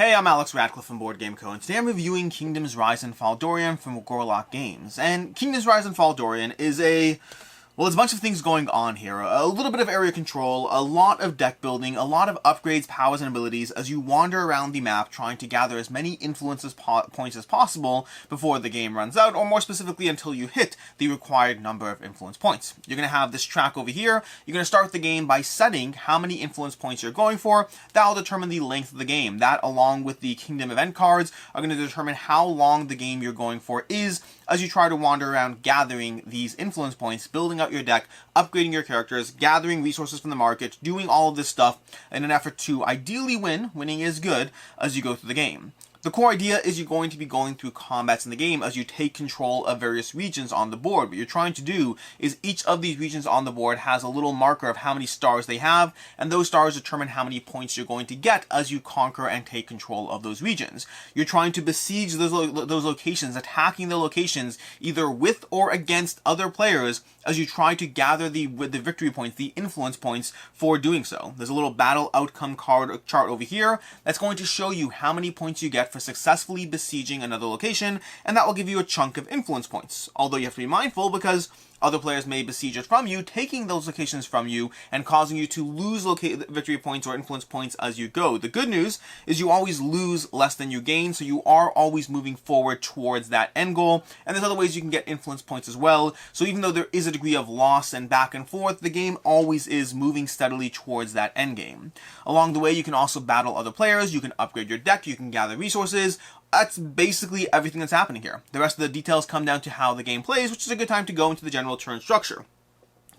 Hey, I'm Alex Radcliffe from Board Game Co, and today I'm reviewing Kingdoms Rise and Fall Dorian from Gorlock Games. And Kingdoms Rise and Fall Dorian is well, there's a bunch of things going on here. A little bit of area control, a lot of deck building, a lot of upgrades, powers, and abilities as you wander around the map trying to gather as many influence points as possible before the game runs out, or more specifically until you hit the required number of influence points. You're going to have this track over here. You're going to start the game by setting how many influence points you're going for. That will determine the length of the game. That, along with the Kingdom event cards, are going to determine how long the game you're going for is as you try to wander around gathering these influence points, building out your deck, upgrading your characters, gathering resources from the market, doing all of this stuff in an effort to ideally win. Winning is good as you go through the game. The core idea is you're going to be going through combats in the game as you take control of various regions on the board. What you're trying to do is each of these regions on the board has a little marker of how many stars they have, and those stars determine how many points you're going to get as you conquer and take control of those regions. You're trying to besiege those locations, attacking the locations either with or against other players as you try to gather the victory points, the influence points for doing so. There's a little battle outcome card chart over here that's going to show you how many points you get for successfully besieging another location, and that will give you a chunk of influence points. Although you have to be mindful because other players may besiege it from you, taking those locations from you and causing you to lose victory points or influence points as you go. The good news is you always lose less than you gain, so you are always moving forward towards that end goal. And there's other ways you can get influence points as well. So even though there is a degree of loss and back and forth, the game always is moving steadily towards that end game. Along the way, you can also battle other players, you can upgrade your deck, you can gather resources. That's basically everything that's happening here. The rest of the details come down to how the game plays, which is a good time to go into the general turn structure.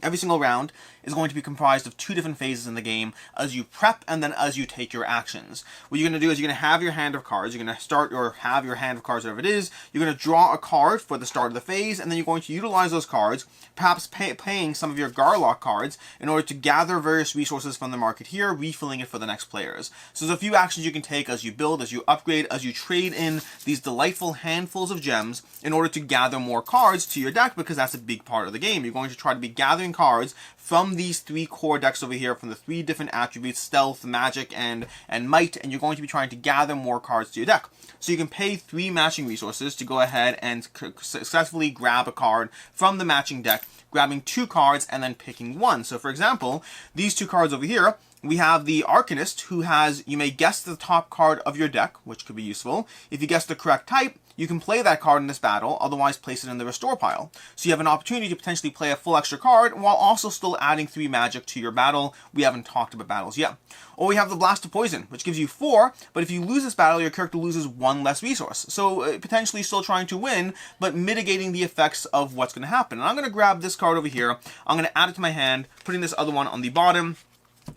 Every single round is going to be comprised of two different phases in the game as you prep and then as you take your actions. What you're going to do is you're going to have your hand of cards. You're going to start or have your hand of cards, whatever it is. You're going to draw a card for the start of the phase, and then you're going to utilize those cards, perhaps paying some of your Gorlock cards in order to gather various resources from the market here, refilling it for the next players. So there's a few actions you can take as you build, as you upgrade, as you trade in these delightful handfuls of gems in order to gather more cards to your deck, because that's a big part of the game. You're going to try to be gathering cards from these three core decks over here, from the three different attributes, stealth, magic, and might, and you're going to be trying to gather more cards to your deck. So you can pay 3 matching resources to go ahead and successfully grab a card from the matching deck, grabbing 2 cards and then picking 1. So for example, these 2 cards over here, we have the Arcanist, who has, you may guess the top card of your deck, which could be useful. If you guess the correct type, you can play that card in this battle, otherwise place it in the restore pile. So you have an opportunity to potentially play a full extra card while also still adding 3 magic to your battle. We haven't talked about battles yet. Or we have the Blast of Poison, which gives you 4, but if you lose this battle, your character loses 1 less resource. So potentially still trying to win, but mitigating the effects of what's going to happen. And I'm going to grab this card over here. I'm going to add it to my hand, putting this other one on the bottom.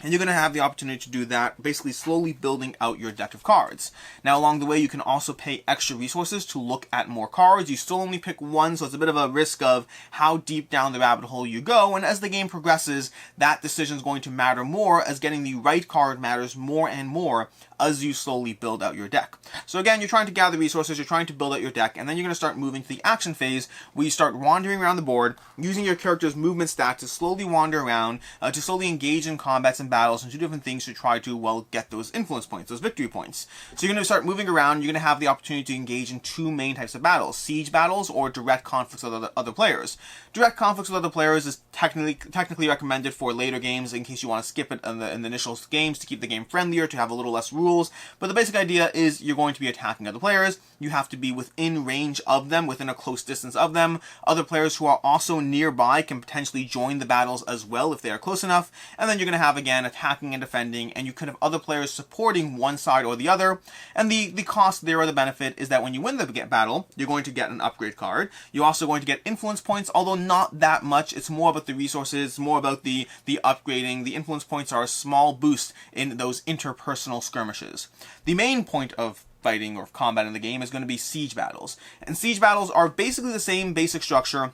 And you're going to have the opportunity to do that, basically slowly building out your deck of cards. Now, along the way, you can also pay extra resources to look at more cards. You still only pick 1, so it's a bit of a risk of how deep down the rabbit hole you go. And as the game progresses, that decision is going to matter more, as getting the right card matters more and more as you slowly build out your deck. So again, you're trying to gather resources, you're trying to build out your deck, and then you're going to start moving to the action phase, where you start wandering around the board, using your character's movement stat to slowly wander around, to slowly engage in combats and battles, and do different things to try to, well, get those influence points, those victory points. So you're going to start moving around, you're going to have the opportunity to engage in 2 main types of battles: siege battles or direct conflicts with other players. Direct conflicts with other players is technically recommended for later games, in case you want to skip it in the initial games to keep the game friendlier, to have a little less rules. But the basic idea is you're going to be attacking other players. You have to be within range of them, within a close distance of them. Other players who are also nearby can potentially join the battles as well if they are close enough. And then you're going to have, again, attacking and defending, and you could have other players supporting one side or the other. And the cost there, or the benefit, is that when you win the battle, you're going to get an upgrade card. You're also going to get influence points, although not that much. It's more about the resources, more about the upgrading. The influence points are a small boost in those interpersonal skirmishes. The main point of fighting or combat in the game is going to be siege battles. And siege battles are basically the same basic structure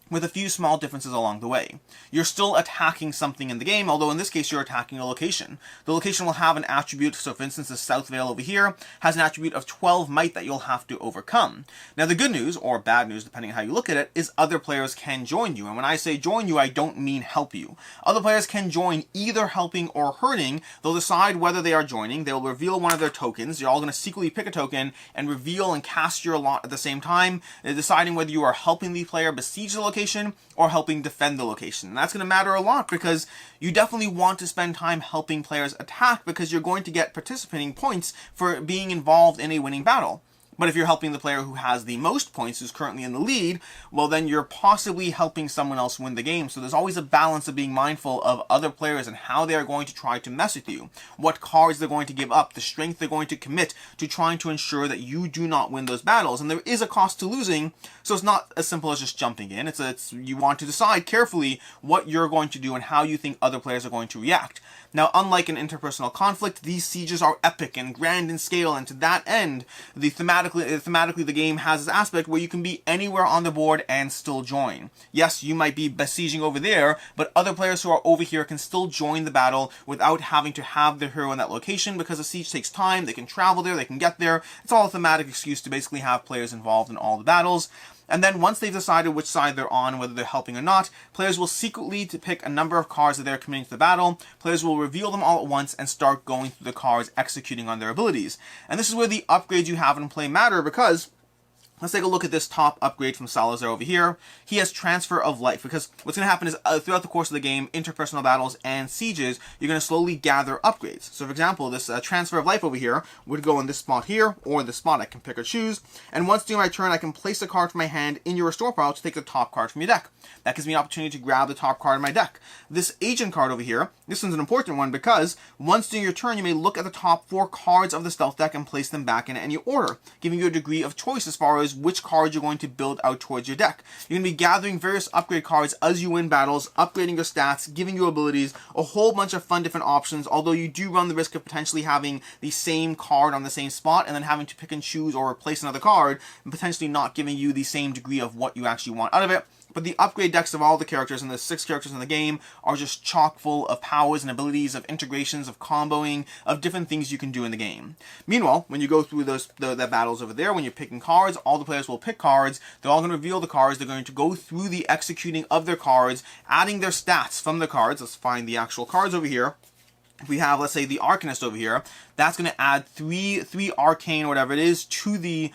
with a few small differences along the way. You're still attacking something in the game, although in this case you're attacking a location. The location will have an attribute, so for instance the South Vale over here has an attribute of 12 might that you'll have to overcome. Now the good news, or bad news depending on how you look at it, is other players can join you, and when I say join you I don't mean help you. Other players can join either helping or hurting. They'll decide whether they are joining, they'll reveal one of their tokens, you're all going to secretly pick a token and reveal and cast your lot at the same time, deciding whether you are helping the player besiege the location or helping defend the location. And that's going to matter a lot because you definitely want to spend time helping players attack because you're going to get participating points for being involved in a winning battle. But if you're helping the player who has the most points, who's currently in the lead, well then you're possibly helping someone else win the game. So there's always a balance of being mindful of other players and how they are going to try to mess with you, what cards they're going to give up, the strength they're going to commit to trying to ensure that you do not win those battles. And there is a cost to losing, so it's not as simple as just jumping in. It's you want to decide carefully what you're going to do and how you think other players are going to react. Now, unlike an interpersonal conflict, these sieges are epic and grand in scale, and to that end, thematically the game has this aspect where you can be anywhere on the board and still join. Yes, you might be besieging over there, but other players who are over here can still join the battle without having to have their hero in that location because the siege takes time, they can travel there, they can get there. It's all a thematic excuse to basically have players involved in all the battles. And then once they've decided which side they're on, whether they're helping or not, players will secretly pick a number of cards that they're committing to the battle. Players will reveal them all at once and start going through the cards, executing on their abilities. And this is where the upgrades you have in play matter because let's take a look at this top upgrade from Salazar over here. He has Transfer of Life, because what's going to happen is throughout the course of the game, interpersonal battles and sieges, you're going to slowly gather upgrades. So for example, this Transfer of Life over here would go in this spot here, or this spot. I can pick or choose. And once during my turn, I can place a card from my hand in your restore pile to take the top card from your deck. That gives me an opportunity to grab the top card in my deck. This Agent card over here, this one's an important one because once during your turn, you may look at the top 4 cards of the stealth deck and place them back in any order, giving you a degree of choice as far as which cards you're going to build out towards your deck. You're going to be gathering various upgrade cards as you win battles, upgrading your stats, giving you abilities, a whole bunch of fun different options, although you do run the risk of potentially having the same card on the same spot and then having to pick and choose or replace another card and potentially not giving you the same degree of what you actually want out of it. But the upgrade decks of all the characters, and the 6 characters in the game, are just chock full of powers and abilities, of integrations, of comboing, of different things you can do in the game. Meanwhile, when you go through the battles over there, when you're picking cards, all the players will pick cards, they're all going to reveal the cards, they're going to go through the executing of their cards, adding their stats from the cards. Let's find the actual cards over here. If we have, let's say, the Arcanist over here, that's going to add three arcane or whatever it is to the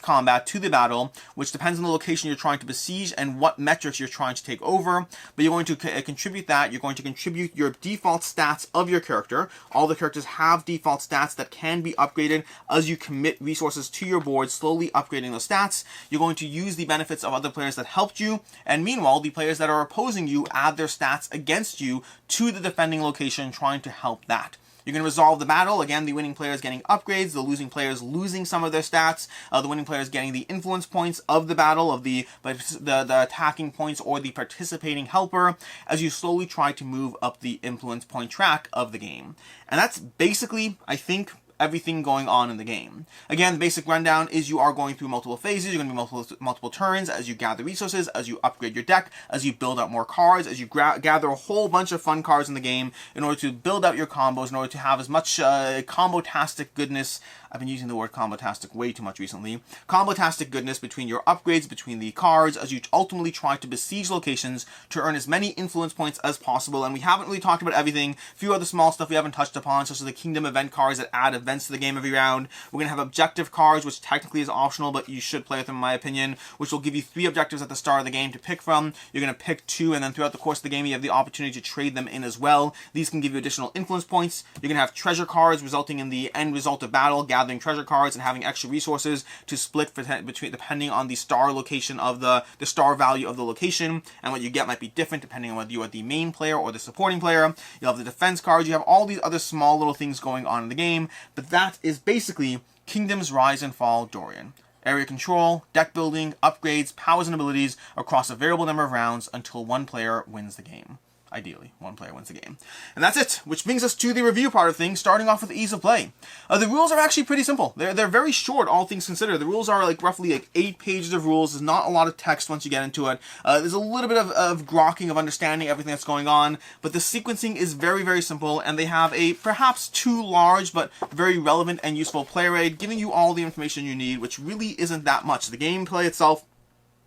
combat, to the battle, which depends on the location you're trying to besiege and what metrics you're trying to take over. But you're going to contribute that. You're going to contribute your default stats of your character. All the characters have default stats that can be upgraded as you commit resources to your board, slowly upgrading those stats. You're going to use the benefits of other players that helped you, and meanwhile, the players that are opposing you add their stats against you to the defending location, trying to help that. You're going to resolve the battle. Again, the winning players getting upgrades, the losing players losing some of their stats, the winning players getting the influence points of the battle, of the attacking points or the participating helper, as you slowly try to move up the influence point track of the game. And that's basically, I think, everything going on in the game. Again, the basic rundown is you are going through multiple phases, you're going to be multiple turns as you gather resources, as you upgrade your deck, as you build out more cards, as you gather a whole bunch of fun cards in the game in order to build out your combos, in order to have as much combo-tastic goodness. I've been using the word combo-tastic way too much recently. Combo-tastic goodness between your upgrades, between the cards, as you ultimately try to besiege locations to earn as many influence points as possible. And we haven't really talked about everything. A few other small stuff we haven't touched upon, such as the Kingdom event cards that add events to the game every round. We're going to have objective cards, which technically is optional, but you should play with them in my opinion, which will give you 3 objectives at the start of the game to pick from. You're going to pick 2, and then throughout the course of the game, you have the opportunity to trade them in as well. These can give you additional influence points. You're going to have treasure cards, resulting in the end result of battle, gathering treasure cards and having extra resources to split between depending on the star location of the star value of the location, and what you get might be different depending on whether you are the main player or the supporting player. You'll have the defense cards. You have all these other small little things going on in the game, but that is basically Kingdoms Rise and Fall Dorian. Area control, deck building, upgrades, powers and abilities across a variable number of rounds until one player wins the game. Ideally, one player wins the game. And that's it, which brings us to the review part of things, starting off with ease of play. The rules are actually pretty simple. They're very short, all things considered. The rules are like roughly like 8 pages of rules. There's not a lot of text once you get into it. There's a little bit of grokking of understanding everything that's going on, but the sequencing is very, very simple, and they have a perhaps too large but very relevant and useful player aid, giving you all the information you need, which really isn't that much. The gameplay itself,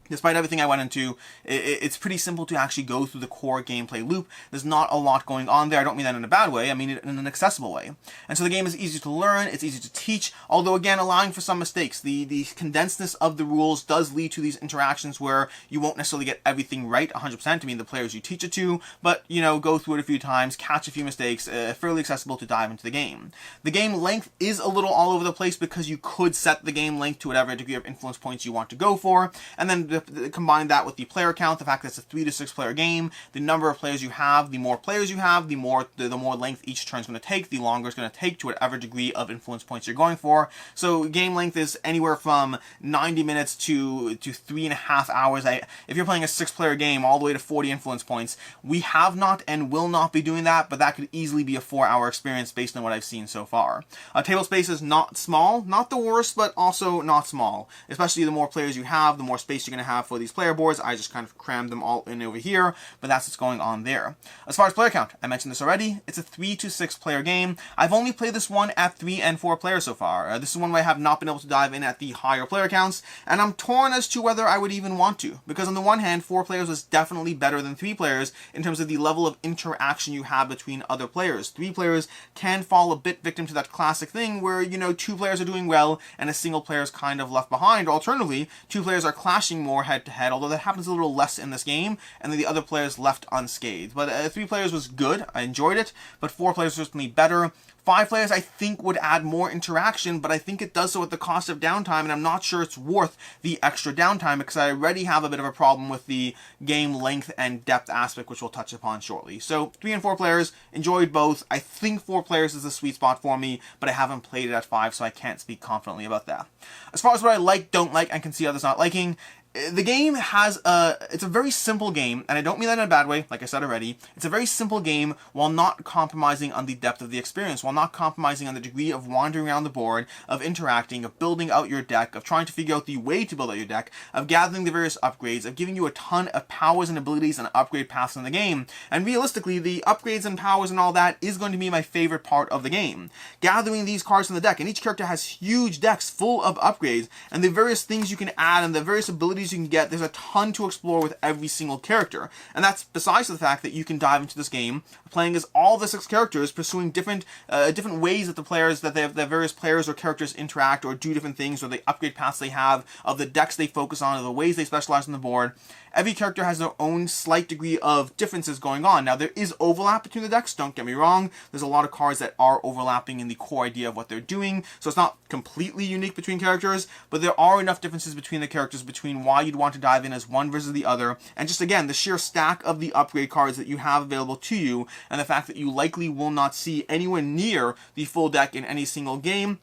despite everything I went into, it's pretty simple to actually go through the core gameplay loop. There's not a lot going on there. I don't mean that in a bad way. I mean it in an accessible way. And so the game is easy to learn. It's easy to teach, although again, allowing for some mistakes. The condensedness of the rules does lead to these interactions where you won't necessarily get everything right 100%. I mean, the players you teach it to, but, you know, go through it a few times, catch a few mistakes, fairly accessible to dive into the game. The game length is a little all over the place because you could set the game length to whatever degree of influence points you want to go for, and then combine that with the player count, the fact that it's a 3 to 6 player game, the number of players you have, the more players you have, the more length each turn is going to take, the longer it's going to take to whatever degree of influence points you're going for. So game length is anywhere from 90 minutes to 3.5 hours. If you're playing a 6-player game, all the way to 40 influence points. We have not and will not be doing that, but that could easily be a 4-hour experience based on what I've seen so far. Table space is not small, not the worst, but also not small. Especially the more players you have, the more space you're going to have for these player boards. I just kind of crammed them all in over here, but that's what's going on there. As far as player count, I mentioned this already, it's a 3 to 6 player game. I've only played this one at 3 and 4 players so far. This is one where I have not been able to dive in at the higher player counts, and I'm torn as to whether I would even want to, because on the one hand, 4 players was definitely better than 3 players in terms of the level of interaction you have between other players. 3 players can fall a bit victim to that classic thing where, you know, 2 players are doing well and a single player is kind of left behind. Alternatively, 2 players are clashing more head to head, although that happens a little less in this game, and then the other players left unscathed. But 3 players was good, I enjoyed it, but 4 players was certainly better. 5 players I think would add more interaction, but I think it does so at the cost of downtime, and I'm not sure it's worth the extra downtime because I already have a bit of a problem with the game length and depth aspect, which we'll touch upon shortly. So 3 and 4 players, enjoyed both. I think 4 players is the sweet spot for me, but I haven't played it at 5, so I can't speak confidently about that. As far as what I like, don't like, and can see others not liking, the game has it's a very simple game, and I don't mean that in a bad way, like I said already. It's a very simple game while not compromising on the depth of the experience, while not compromising on the degree of wandering around the board, of interacting, of building out your deck, of trying to figure out the way to build out your deck, of gathering the various upgrades, of giving you a ton of powers and abilities and upgrade paths in the game. And realistically, the upgrades and powers and all that is going to be my favorite part of the game. Gathering these cards from the deck, and each character has huge decks full of upgrades, and the various things you can add, and the various abilities you can get. There's a ton to explore with every single character, and that's besides the fact that you can dive into this game playing as all the 6 characters, pursuing different ways that the various players or characters interact or do different things, or the upgrade paths they have, of the decks they focus on, or the ways they specialize on the board. Every character has their own slight degree of differences going on. Now, there is overlap between the decks, don't get me wrong. There's a lot of cards that are overlapping in the core idea of what they're doing, so it's not completely unique between characters, but there are enough differences between the characters between why you'd want to dive in as one versus the other, and just again, the sheer stack of the upgrade cards that you have available to you, and the fact that you likely will not see anywhere near the full deck in any single game,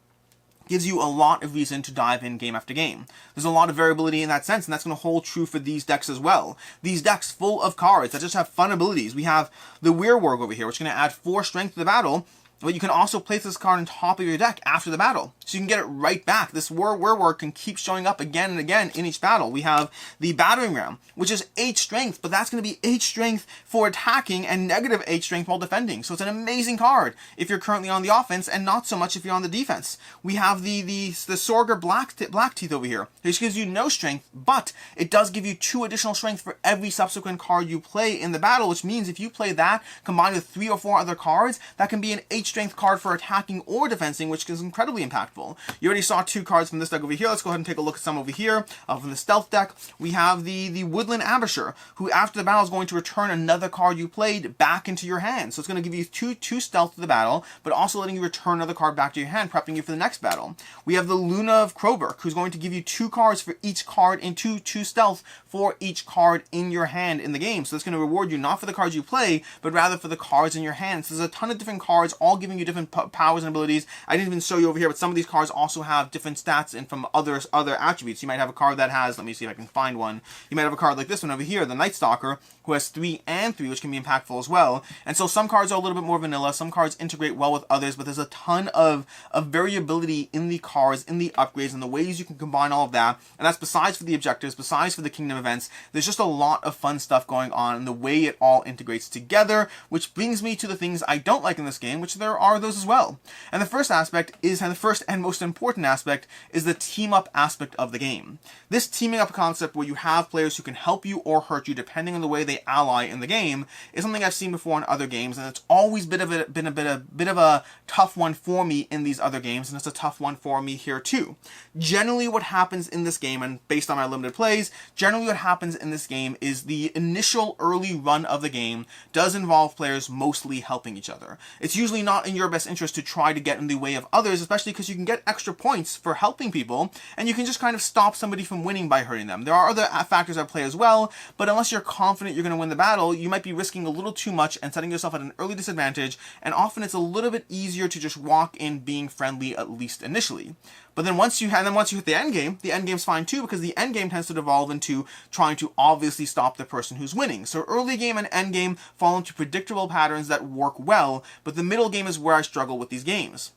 gives you a lot of reason to dive in game after game. There's a lot of variability in that sense, and that's going to hold true for these decks as well. These decks full of cards that just have fun abilities. We have the Weirworg over here, which is going to add 4 strength to the battle, but you can also place this card on top of your deck after the battle, so you can get it right back. This Weirworg can keep showing up again and again in each battle. We have the Battering Ram, which is 8 strength, but that's going to be 8 strength for attacking and negative 8 strength while defending. So it's an amazing card if you're currently on the offense, and not so much if you're on the defense. We have the Sorger Blackteeth over here, which gives you no strength, but it does give you 2 additional strength for every subsequent card you play in the battle, which means if you play that combined with 3 or 4 other cards, that can be an 8 strength card for attacking or defending, which is incredibly impactful. You already saw 2 cards from this deck over here. Let's go ahead and take a look at some over here. From the Stealth deck, we have the Woodland Abisher, who after the battle is going to return another card you played back into your hand. So it's going to give you 2 stealth to the battle, but also letting you return another card back to your hand, prepping you for the next battle. We have the Luna of Crowberk, who's going to give you 2 cards for each card and 2 stealth for each card in your hand in the game. So it's going to reward you not for the cards you play, but rather for the cards in your hand. So there's a ton of different cards, all giving you different powers and abilities. I didn't even show you over here, but some of these cards also have different stats and from other attributes. You might have a card that has, let me see if I can find one. You might have a card like this one over here, the Night Stalker, who has 3 and 3, which can be impactful as well. And so some cards are a little bit more vanilla, some cards integrate well with others, but there's a ton of variability in the cards, in the upgrades, and the ways you can combine all of that. And that's besides for the objectives, besides for the kingdom events. There's just a lot of fun stuff going on in the way it all integrates together, which brings me to the things I don't like in this game, which there are those as well. And the first aspect is, and the first and most important aspect, is the team up aspect of the game. This teaming up concept where you have players who can help you or hurt you depending on the way they ally in the game is something I've seen before in other games, and it's always been a bit of a tough one for me in these other games, and it's a tough one for me here too. Generally what happens in this game, and based on my limited plays, generally what happens in this game is the initial early run of the game does involve players mostly helping each other. It's usually not in your best interest to try to get in the way of others, especially because you can get extra points for helping people, and you can just kind of stop somebody from winning by hurting them. There are other factors at play as well, but unless you're confident you're going to win the battle, you might be risking a little too much and setting yourself at an early disadvantage, and often it's a little bit easier to just walk in being friendly, at least initially. But then once you hit the end game's fine too, because the end game tends to devolve into trying to obviously stop the person who's winning. So early game and end game fall into predictable patterns that work well, but the middle game is where I struggle with these games.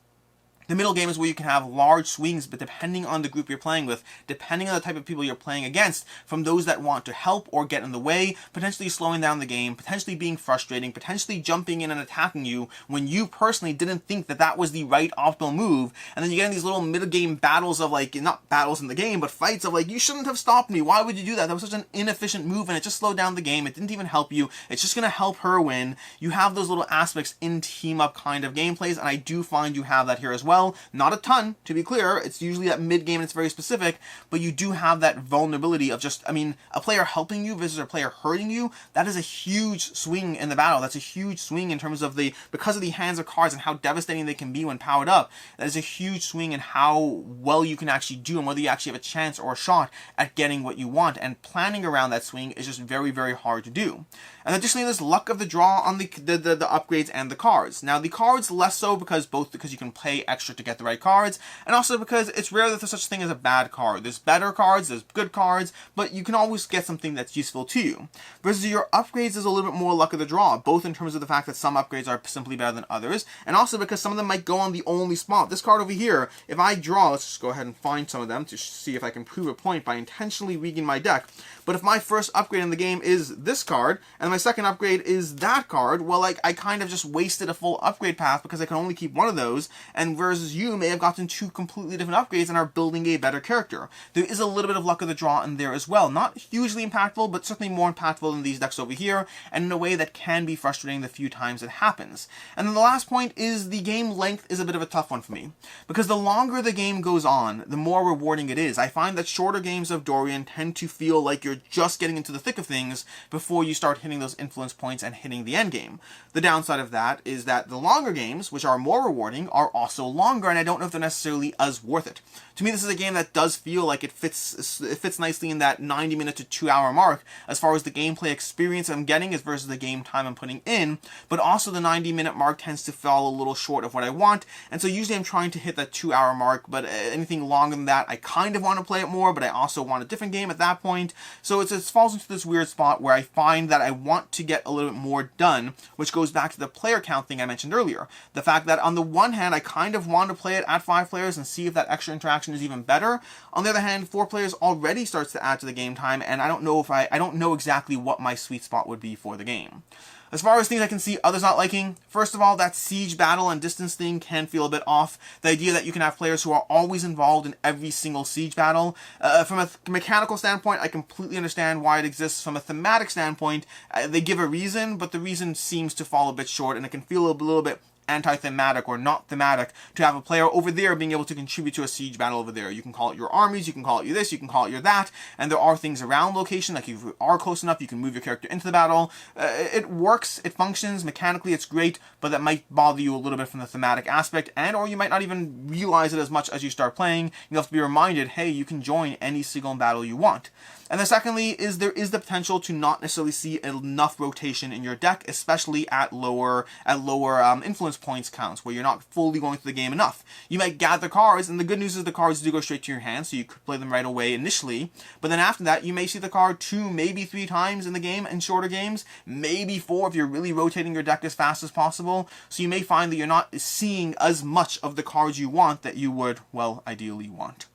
The middle game is where you can have large swings, but depending on the group you're playing with, depending on the type of people you're playing against, from those that want to help or get in the way, potentially slowing down the game, potentially being frustrating, potentially jumping in and attacking you when you personally didn't think that that was the right optimal move, and then you get in these little mid-game battles of like, not battles in the game, but fights of like, you shouldn't have stopped me, why would you do that? That was such an inefficient move and it just slowed down the game, it didn't even help you, it's just going to help her win. You have those little aspects in team-up kind of gameplays, and I do find you have that here as well. Not a ton, to be clear. It's usually at mid-game and it's very specific, but you do have that vulnerability of just, a player helping you versus a player hurting you. That is a huge swing in the battle. That's a huge swing in terms of because of the hands of cards and how devastating they can be when powered up. That is a huge swing in how well you can actually do and whether you actually have a chance or a shot at getting what you want. And planning around that swing is just very, very hard to do. And additionally, there's luck of the draw on the upgrades and the cards. Now, the cards less so because you can pay extra to get the right cards, and also because it's rare that there's such a thing as a bad card. There's better cards, there's good cards, but you can always get something that's useful to you. Versus your upgrades is a little bit more luck of the draw, both in terms of the fact that some upgrades are simply better than others, and also because some of them might go on the only spot. This card over here, if I draw, let's just go ahead and find some of them to see if I can prove a point by intentionally rigging my deck. But if my first upgrade in the game is this card, and my second upgrade is that card, well, I kind of just wasted a full upgrade path because I can only keep one of those, and versus you may have gotten 2 completely different upgrades and are building a better character. There is a little bit of luck of the draw in there as well. Not hugely impactful, but certainly more impactful than these decks over here, and in a way that can be frustrating the few times it happens. And then the last point is the game length is a bit of a tough one for me, because the longer the game goes on, the more rewarding it is. I find that shorter games of Dorian tend to feel like you're just getting into the thick of things before you start hitting those influence points and hitting the end game. The downside of that is that the longer games, which are more rewarding, are also longer, and I don't know if they're necessarily as worth it. To me, this is a game that does feel like it fits nicely in that 90-minute to 2-hour mark as far as the gameplay experience I'm getting as versus the game time I'm putting in, but also the 90-minute mark tends to fall a little short of what I want, and so usually I'm trying to hit that 2-hour mark, but anything longer than that, I kind of want to play it more, but I also want a different game at that point. So it falls into this weird spot where I find that I want to get a little bit more done, which goes back to the player count thing I mentioned earlier. The fact that on the one hand, I kind of want to play it at 5 players and see if that extra interaction is even better. On the other hand, 4 players already starts to add to the game time, and I don't know exactly what my sweet spot would be for the game. As far as things I can see others not liking, first of all, that siege battle and distance thing can feel a bit off. The idea that you can have players who are always involved in every single siege battle. From a mechanical standpoint, I completely understand why it exists. From a thematic standpoint, they give a reason, but the reason seems to fall a bit short, and it can feel a little bit anti-thematic or not thematic to have a player over there being able to contribute to a siege battle over there. You can call it your armies, you can call it you this, you can call it your that, and there are things around location, like if you are close enough, you can move your character into the battle. It works, it functions, mechanically it's great, but that might bother you a little bit from the thematic aspect, and or you might not even realize it as much as you start playing. You'll have to be reminded, hey, you can join any single battle you want. And then secondly is there is the potential to not necessarily see enough rotation in your deck, especially at lower influence points counts, where you're not fully going through the game enough. You might gather cards, and the good news is the cards do go straight to your hand, so you could play them right away initially, but then after that you may see the card 2, maybe 3 times in the game in shorter games, maybe 4 if you're really rotating your deck as fast as possible, so you may find that you're not seeing as much of the cards you want that you would, well, ideally want.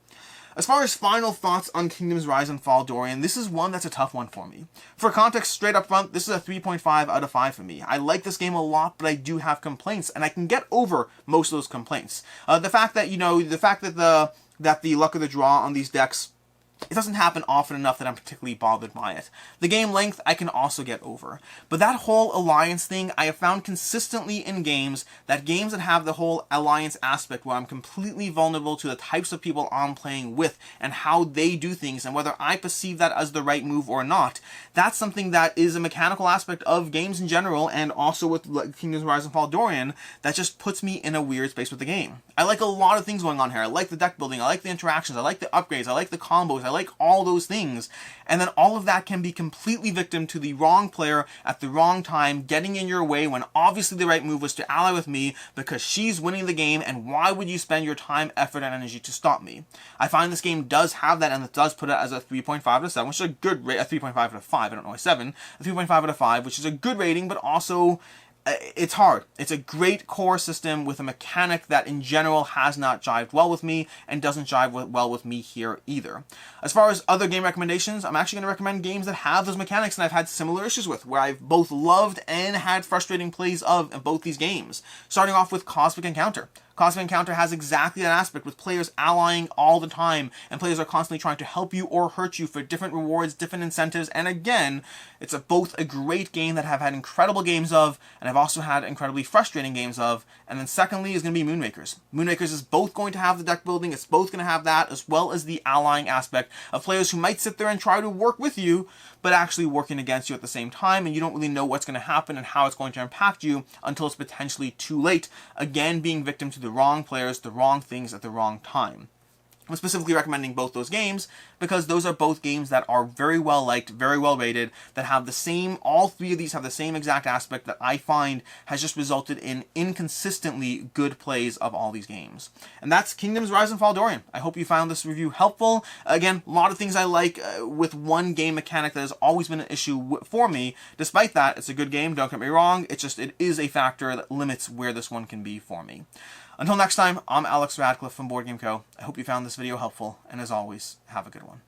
As far as final thoughts on Kingdoms Rise and Fall Dorian, this is one that's a tough one for me. For context, straight up front, this is a 3.5 out of 5 for me. I like this game a lot, but I do have complaints, and I can get over most of those complaints. The fact that, the luck of the draw on these decks, it doesn't happen often enough that I'm particularly bothered by it. The game length I can also get over. But that whole alliance thing, I have found consistently in games that have the whole alliance aspect where I'm completely vulnerable to the types of people I'm playing with and how they do things and whether I perceive that as the right move or not. That's something that is a mechanical aspect of games in general, and also with Kingdoms Rise and Fall Dorian, that just puts me in a weird space with the game. I like a lot of things going on here. I like the deck building, I like the interactions, I like the upgrades, I like the combos, I like all those things, and then all of that can be completely victim to the wrong player at the wrong time getting in your way when obviously the right move was to ally with me because she's winning the game, and why would you spend your time, effort, and energy to stop me? I find this game does have that, and it does put it as a 3.5 out of 7, which is a good rate, a 3.5 out of 5, I don't know, a 7, a 3.5 out of 5, which is a good rating, but also it's hard. It's a great core system with a mechanic that in general has not jived well with me and doesn't jive well with me here either. As far as other game recommendations, I'm actually going to recommend games that have those mechanics and I've had similar issues with, where I've both loved and had frustrating plays of in both these games. Starting off with Cosmic Encounter. Cosmic Encounter has exactly that aspect, with players allying all the time, and players are constantly trying to help you or hurt you for different rewards, different incentives, and again, it's both a great game that I've had incredible games of, and I've also had incredibly frustrating games of, and then secondly is going to be Moonrakers. Moonrakers is both going to have the deck building, it's both going to have that, as well as the allying aspect of players who might sit there and try to work with you, but actually working against you at the same time, and you don't really know what's going to happen and how it's going to impact you until it's potentially too late, again being victim to the wrong players, the wrong things at the wrong time. I'm specifically recommending both those games because those are both games that are very well liked, very well rated, that have the same, all three of these have the same exact aspect that I find has just resulted in inconsistently good plays of all these games. And that's Kingdoms Rise and Fall Dorian. I hope you found this review helpful. Again, a lot of things I like with one game mechanic that has always been an issue for me. Despite that, it's a good game, don't get me wrong, it is a factor that limits where this one can be for me. Until next time, I'm Alex Radcliffe from Board Game Co. I hope you found this video helpful, and as always, have a good one.